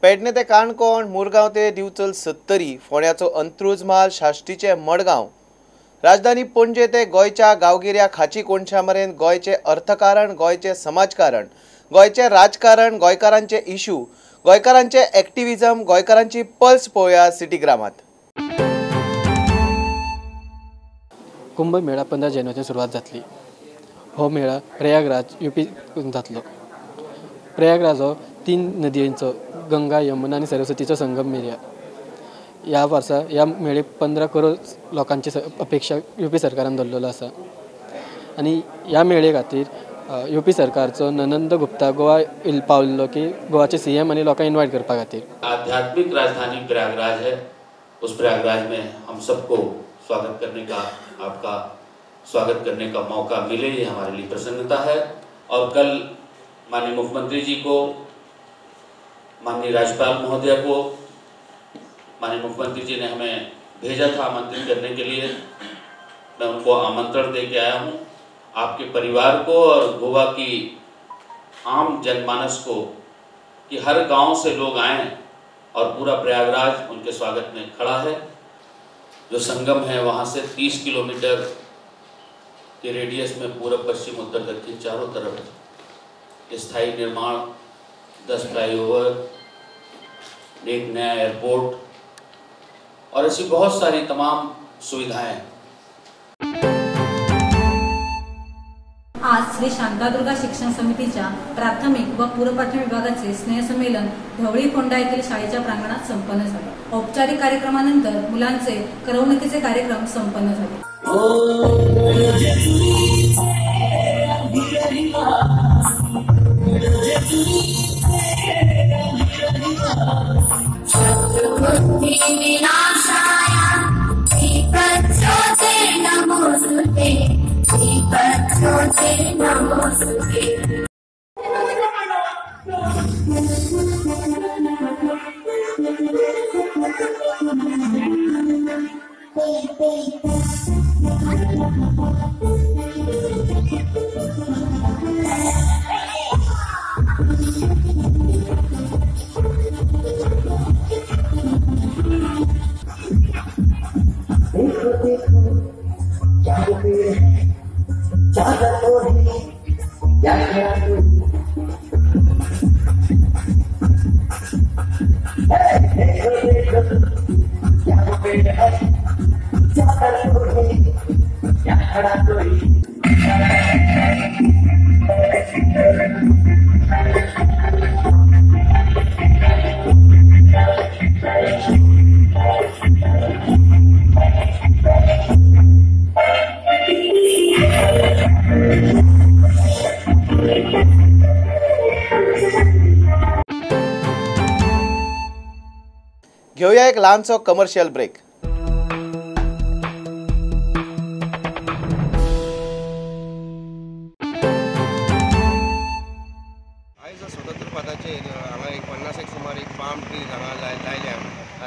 पेडणे ते काणकोण, मुरगांव ते दिवचल सत्तरी, फोंड्याचो अंत्रुज म्हाल, शाश्टीचे मडगांव, राजधानी पणजे ते गोंयच्या गांवगिऱ्या खाची कोणशा मेरेन गोंयचे अर्थकारण, गोंयचे समाजकारण, गोंयचे राजकारण, गोंयकारांचे इश्यू, गोंयकारांचे एक्टिविजम, गोंयकारांची पल्स पळोवया सिटीग्रामात। कुंभमेळा 15 जानेवारीची सुरवात जातली। हो मेळा प्रयागराज यूपी जातलो। प्रयागराज हो 3 नदयांचो गंगा, यमुना आणि सरस्वतीचो संगम मेळा। ह्या वर्सा ह्या मेळेक 15 करोड लोकांची अपेक्षा यूपी सरकारान धरलेलो आसा। आणि ह्या मेळे खातीर यूपी सरकारचो ननंद गुप्ता गोवा पावल्लो की गोवाचे सीएम आणि लोकांक इन्वाइट करपा खातीर। आध्यात्मिक राजधानी प्रयागराज है। उस प्रयागराज में हम सबको स्वागत करने का, आपका स्वागत करने का मौका मिले, ये हमारे लिए प्रसन्नता है। और कल माननीय मुख्यमंत्री जी को, माननीय राज्यपाल महोदय को, माननीय मुख्यमंत्री जी ने हमें भेजा था आमंत्रित करने के लिए। मैं उनको आमंत्रण दे के आया हूँ। आपके परिवार को और गोवा की आम जनमानस को कि हर गांव से लोग आएँ और पूरा प्रयागराज उनके स्वागत में खड़ा है। जो संगम है वहाँ से 30 किलोमीटर के रेडियस में पूर्व, पश्चिम, उत्तर, दक्षिण चारों तरफ स्थायी निर्माण, 10 फ्लाईओवर, एक नया एयरपोर्ट और ऐसी बहुत सारी तमाम सुविधाएं। आज श्री शांतादुर्गा शिक्षण समितीच्या प्राथमिक व पूर्वप्राथमिक विभागाचे स्नेहसंमेलन ढवळी फोंडा येथील शाळेच्या प्रांगणात संपन्न झाले। औपचारिक कार्यक्रमानंतर मुलांचे करमणुकीचे कार्यक्रम संपन्न झाले। घेऊया एक लहानसो कमर्शियल ब्रेक। आयज स्वतंत्रपदाचे हांगा एक 50 सुमार एक पाम ट्री हांगा लायल्या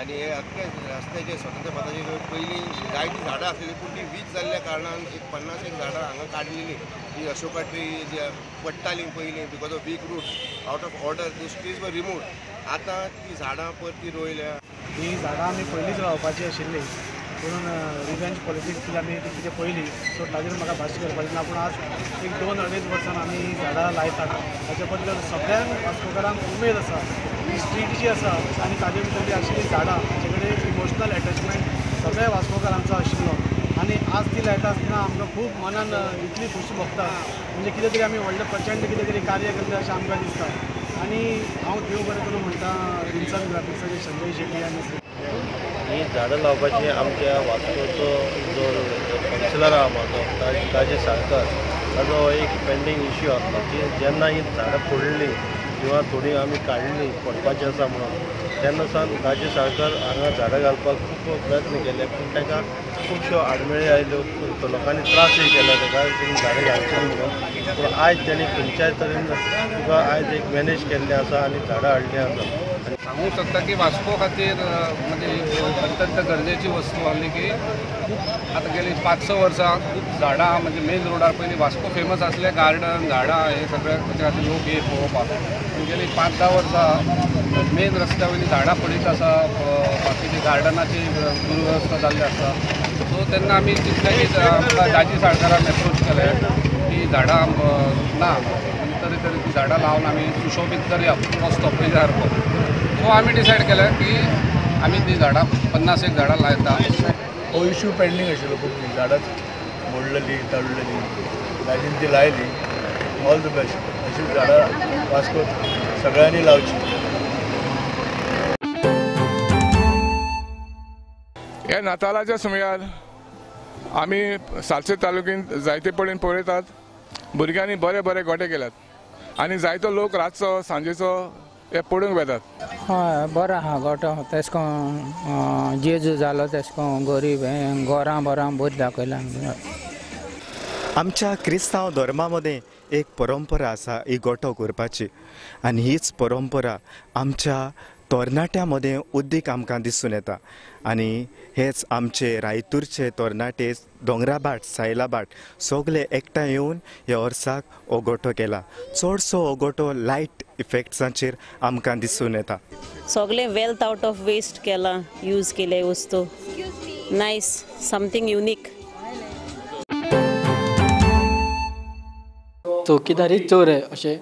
आनी हे अख्खे रस्त्याचे स्वतंत्रपदाचे पयलीं जायतीं झाडां आसलेलीं पूण ती वीज जाल्ल्या कारणान एक 50 झाडां हांगा काडलेलीं। ती अशोका ट्री जी पडटालीं पयलीं because of weak root out of order these trees were removed. आतां ती झाडां परती रोयल्या। ही झाडां आमी पयलींच लावपाची आशिल्ली पूण रिवेंज पॉलिटिक्स आमी कितें पयली सो ताजेर म्हाका भाश्य करपाचें ना। पूण आज एक 2-2.5 वर्सान आमी ही झाडां लायतात। ताचे बद्दल सगळ्यांक वास्कोकारांक उमेद आसा। ही स्ट्रीट जी आसा आनी ताजे भितर जी आशिल्ली झाडां हाचे कडेन इमोशनल अटॅचमेंट सगळ्या वास्कोकारांचो आशिल्लो आनी आज ती लायता आसतना आमकां खूब मनान इतली खुशी भोगता म्हणजे कितें तरी आमी व्हडलें प्रचंड कितें तरी कार्य करता अशें आमकां दिसता। आनी हांव देव बरें करूं म्हणटा विन्सन ग्राफिक्साचे संजय शेट्टी आनी ही झाडां लावपाची आमच्या वास्कोचो जो कावन्सिलर आहा म्हाजो ताजे सरकार ताजो एक पेंडींग इश्यू आसलो की जेन्ना ही झाडां पडली किंवा थोडी आमी काडली पडपाची आसा म्हणून तेन्ना सावन ताजे सरकार हांगा झाडां घालपाक खूब प्रयत्न केले पूण ताका खुबश्यो आडमेळी आयल्यो लोकांनी त्रासय केला ताका झाडां घालची म्हणून। पूण आयज तेणी खंयच्याय तरेन तुका आयज एक मॅनेज केल्लें आसा आनी झाडां हाडलीं आसा सांगू शकता की वास्को खातीर म्हणजे अत्यंत गरजेची वस्तू आली की खूप आता गेली 5-6 वर्सां खूप झाडां म्हणजे मेन रोडार पयलीं वास्को फेमस आसले गार्डन झाडां हे सगळे ताच्या खातीर लोक हे पळोवपाक गेली 5-10 वर्सां मेन रस्त्या वयली झाडां पडीत आसा बाकीची गार्डनाची दुर्वस्था जाल्ली आसा सो तेन्ना आमी चिंतलें की आमकां दाजी साळकारान एप्रोच केलें की झाडां ना तरी ती झाडां लावन आमी सुशोभीत करया रस्तो पयल्या सारको सो आमी डिसायड केलें की आमी ती झाडां 50 झाडां लायता हो इश्यू पेंडींग आशिल्लो खूब झाडांच मोडलेली तळलेली दाजीन ती लायली ऑल द बेस्ट अशी झाडां वास्को सगळ्यांनी लावची. ह्या नातालाच्या सुमार आमी सालसेत तालुक्यांत जायते पडेन पळयतात भुरग्यांनी बरे बरे गोटे केल्यात आनी जायतो लोक रातचो सांजेचो हे पळोवंक वेतात. हय बरो आहा गोठो तेश कोन जेजू जालो तेश कोन गरीब हे गोरां बोरां बरी दाखयला. आमच्या क्रिस्तांव धर्मामध्ये एक परंपरा आसा ही गोठो करपाची आनी हीच परंपरा आमच्या तरणाट्यामध्ये उदीक आमकां दिसून येता आनी हेच आमचे रायतूरचे तरणाटे दोंगराबाट सायलाबाट सगळे एकठांय येवन ह्या वर्साक हो गोठो केला. चडसो हो गोठो लायट इफेक्ट्सांचेर आमकां दिसून येता. सगळे वेल्थ आउट ऑफ वेस्ट केला यूज केले वस्तू नायस समथींग युनीक. चौकीदारी चोर आहे अशें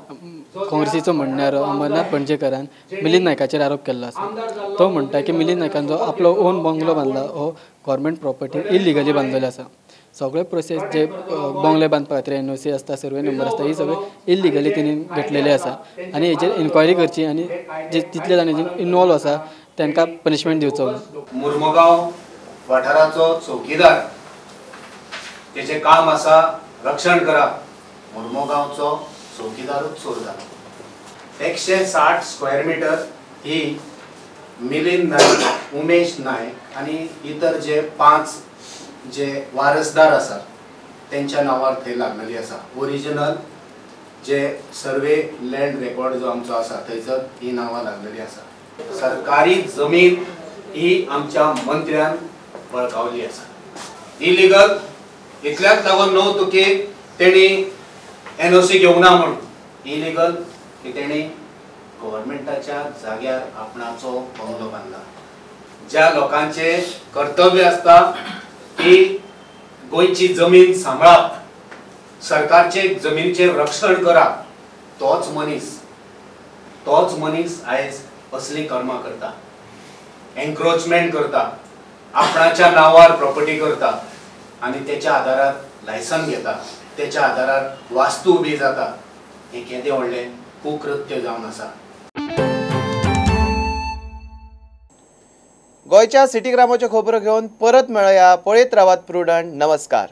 काँग्रेसीचो म्हणण्यारो अमरनाथ पणजेकरान मिलिंद नायकाचेर आरोप केल्लो आसा. तो म्हणटा की मिलिंद नायकान जो आपलो ओन बंगलो बांदला हो गव्हर्मेंट प्रॉपर्टी इलिगली बांदलेलो आसा. सगळे प्रोसेस जे बंगले बांदपा खातीर एनओसी आसता सर्वे नंबर आसता ही सगळे इलिगली तेणी घेतलेले आसा आनी हेचेर इन्क्वायरी करची आनी जे तितले जाण हेजेर इनवॉल्व आसा तांकां पनिशमेंट दिवचो. मुर्मुगांव वाठाराचो चौकीदार तेचें काम आसा रक्षण करप. मुर्मुगांवचो चौकीदारूच चोर जालो. 160 स्क्वेअर मिटर ही मिलिंद नायक उमेश नायक आनी इतर जे 5 जे वारसदार आसात तेंच्या नांवार थंय लागलेली आसा. ओरिजिनल जे सर्वे लँड रेकॉर्ड जो आमचो आसा थंयसर ही नांवां लागलेली आसा. सरकारी जमीन ही आमच्या मंत्र्यान बळकावली आसा. इलिगल इतल्याच लागून न्हू की तेणी एनओसी घेवंक ना म्हणून इलिगल की तेणी गव्हर्मेंटाच्या जाग्यार आपणाचो बंगलो बांदला. ज्या लोकांचे कर्तव्य आसता की गोंयची जमीन सांबाळप सरकारचे जमिनीचें रक्षण करप तोच मनीस आयज असली कर्मां करता. एन्क्रोचमेंट करता आपणाच्या नांवार प्रॉपर्टी करता आनी तेच्या आदारार लायसन घेता तेच्या आदारार वास्तू उबी जाता. हे केदें व्हडलें कुकृत्य जावन आसा. गोंयच्या सिटी ग्रामाच्यो खबरो घेवन परत मेळया. पळयत रावात प्रुडंट. नमस्कार.